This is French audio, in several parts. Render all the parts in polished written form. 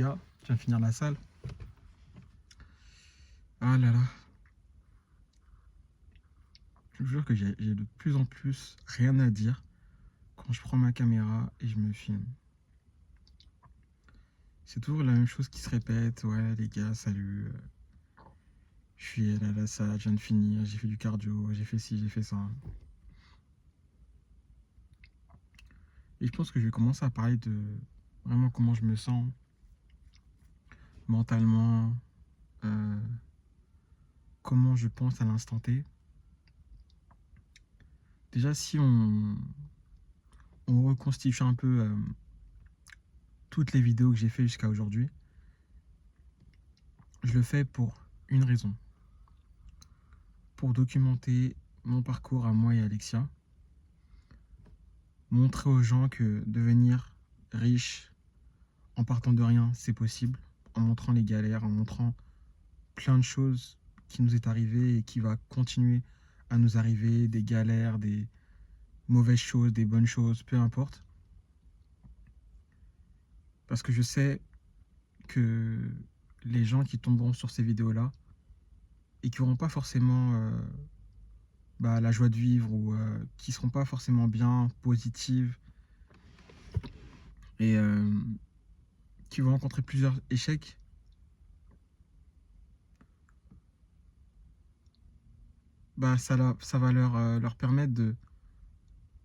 gars, je viens de finir la salle. Ah là là. Je vous jure que j'ai de plus en plus rien à dire quand je prends ma caméra et je me filme. C'est toujours la même chose qui se répète. Ouais les gars, salut. Je suis allé à la salle, je viens de finir, j'ai fait du cardio, j'ai fait ci, j'ai fait ça. Et je pense que je vais commencer à parler de vraiment comment je me sens mentalement, comment je pense à l'instant T. Déjà, si on reconstitue un peu toutes les vidéos que j'ai fait jusqu'à aujourd'hui, je le fais pour une raison. Pour documenter mon parcours à moi et Alexia. Montrer aux gens que devenir riche en partant de rien, c'est possible. En montrant les galères, en montrant plein de choses qui nous est arrivé et qui va continuer à nous arriver, des galères, des mauvaises choses, des bonnes choses, peu importe. Parce que je sais que les gens qui tomberont sur ces vidéos-là et qui n'auront pas forcément la joie de vivre ou qui seront pas forcément bien, positives et qui vont rencontrer plusieurs échecs, ça va leur permettre de,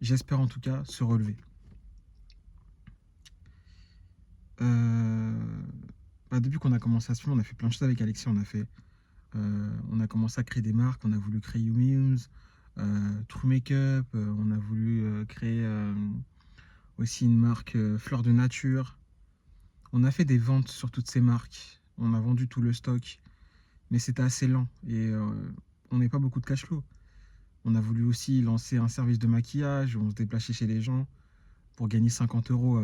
j'espère en tout cas, se relever. Depuis qu'on a commencé à se filmer, on a fait plein de choses avec Alexis. On a commencé à créer des marques, on a voulu créer YouMemes, True Makeup, on a voulu créer aussi une marque Fleur de Nature. On a fait des ventes sur toutes ces marques, on a vendu tout le stock, mais c'était assez lent et on n'avait pas beaucoup de cash flow. On a voulu aussi lancer un service de maquillage où on se déplaçait chez les gens pour gagner 50 euros.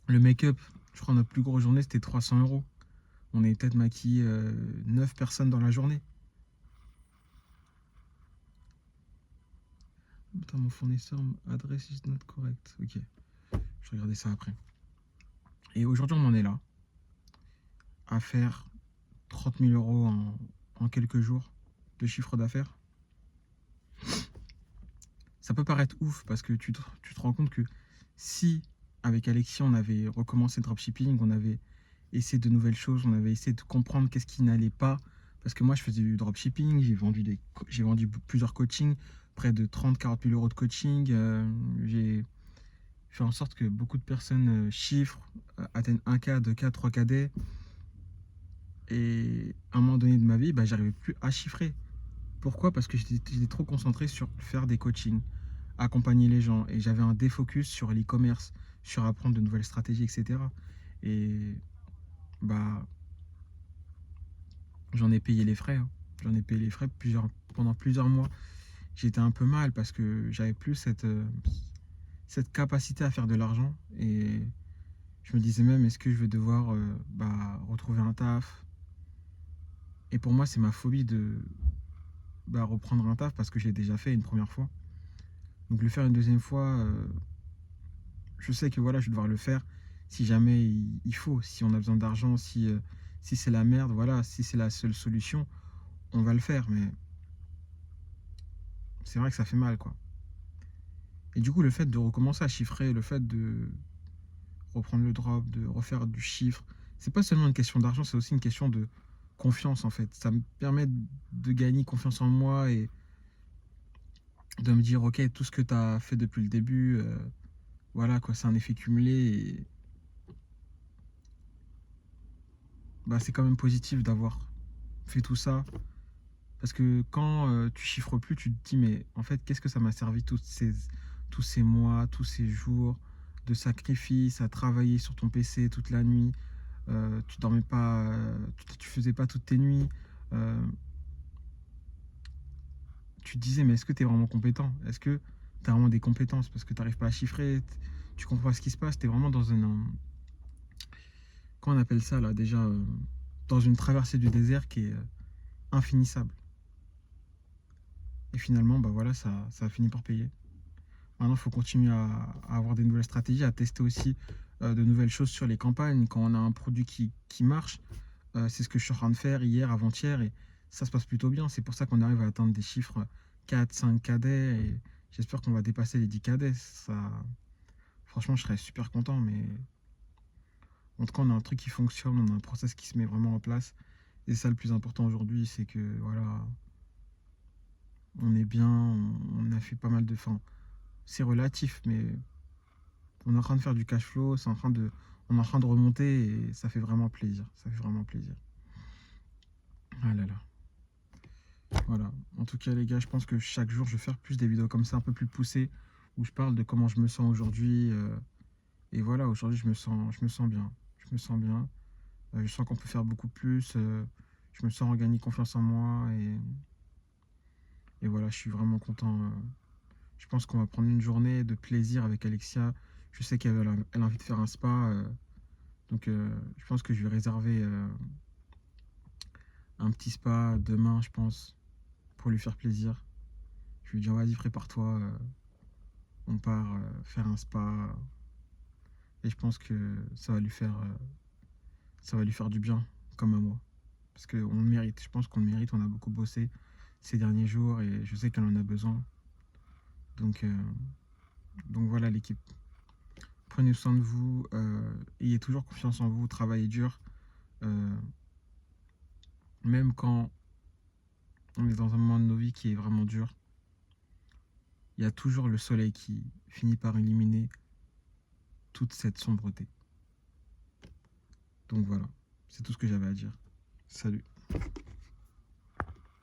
Le make-up, je crois notre plus grosse journée c'était 300 euros. On avait peut-être maquillé 9 personnes dans la journée. Putain, mon fournisseur adresse is not correct. Ok, je vais regarder ça après. Et aujourd'hui, on en est là, à faire 30 000 euros en quelques jours de chiffre d'affaires. Ça peut paraître ouf parce que tu te rends compte que si, avec Alexis, on avait recommencé le dropshipping, on avait essayé de nouvelles choses, on avait essayé de comprendre qu'est-ce qui n'allait pas. Parce que moi, je faisais du dropshipping, j'ai vendu plusieurs coachings, près de 30-40 000 euros de coaching. J'ai fait en sorte que beaucoup de personnes chiffrent, atteignent 1K, 2K, 3KD. Et à un moment donné de ma vie, j'arrivais plus à chiffrer. Pourquoi? Parce que j'étais trop concentré sur faire des coachings, accompagner les gens. Et j'avais un défocus sur l'e-commerce, sur apprendre de nouvelles stratégies, etc. Et j'en ai payé les frais. Hein. J'en ai payé les frais pendant plusieurs mois. J'étais un peu mal parce que j'avais plus cette capacité à faire de l'argent. Et je me disais même, est-ce que je vais devoir retrouver un taf? Et pour moi, c'est ma phobie de reprendre un taf parce que j'ai déjà fait une première fois. Donc le faire une deuxième fois, je sais que voilà, je vais devoir le faire si jamais il faut, si on a besoin d'argent, si c'est la merde, voilà, si c'est la seule solution, on va le faire. Mais c'est vrai que ça fait mal, quoi. Et du coup, le fait de recommencer à chiffrer, le fait de reprendre le drop, de refaire du chiffre, c'est pas seulement une question d'argent, c'est aussi une question de confiance, en fait. Ça me permet de gagner confiance en moi et de me dire, ok, tout ce que tu as fait depuis le début, voilà, quoi, c'est un effet cumulé et c'est quand même positif d'avoir fait tout ça. Parce que quand tu chiffres plus, tu te dis, mais en fait, qu'est-ce que ça m'a servi tous ces mois, tous ces jours de sacrifice, à travailler sur ton PC toute la nuit, tu dormais pas, tu faisais pas toutes tes nuits. Tu te disais, mais est-ce que tu es vraiment compétent? Est-ce que tu as vraiment des compétences? Parce que tu n'arrives pas à chiffrer, tu comprends pas ce qui se passe, tu es vraiment dans comment on appelle ça là déjà dans une traversée du désert qui est infinissable. Et finalement, voilà, ça a fini par payer. Maintenant, il faut continuer à avoir des nouvelles stratégies, à tester aussi de nouvelles choses sur les campagnes. Quand on a un produit qui marche, c'est ce que je suis en train de faire hier, avant-hier, et ça se passe plutôt bien. C'est pour ça qu'on arrive à atteindre des chiffres 4, 5 cadets, et j'espère qu'on va dépasser les 10 cadets. Ça, franchement, je serais super content, mais en tout cas, on a un truc qui fonctionne, on a un process qui se met vraiment en place. Et ça, le plus important aujourd'hui, c'est que voilà, on est bien, on a fait pas mal de. Enfin, c'est relatif, mais on est en train de faire du cash flow, on est en train de remonter et ça fait vraiment plaisir. Ça fait vraiment plaisir. Ah là là. Voilà. En tout cas, les gars, je pense que chaque jour, je vais faire plus des vidéos comme ça, un peu plus poussées, où je parle de comment je me sens aujourd'hui. Et voilà, aujourd'hui, je me sens bien. Je me sens bien. Je sens qu'on peut faire beaucoup plus. Je me sens regagner confiance en moi. Et voilà, je suis vraiment content. Je pense qu'on va prendre une journée de plaisir avec Alexia. Je sais elle a envie de faire un spa. Donc, je pense que je vais réserver un petit spa demain, je pense, pour lui faire plaisir. Je lui dis, vas-y, prépare-toi. On part faire un spa. Et je pense que ça va lui faire du bien, comme à moi. Parce qu'on le mérite. Je pense qu'on le mérite. On a beaucoup bossé ces derniers jours et je sais qu'elle en a besoin. Donc, euh, donc voilà l'équipe. Prenez soin de vous. Ayez toujours confiance en vous. Travaillez dur. Euh, Même quand on est dans un moment de nos vies qui est vraiment dur, il y a toujours le soleil qui finit par éliminer toute cette sombreté. Donc voilà, c'est tout ce que j'avais à dire. Salut.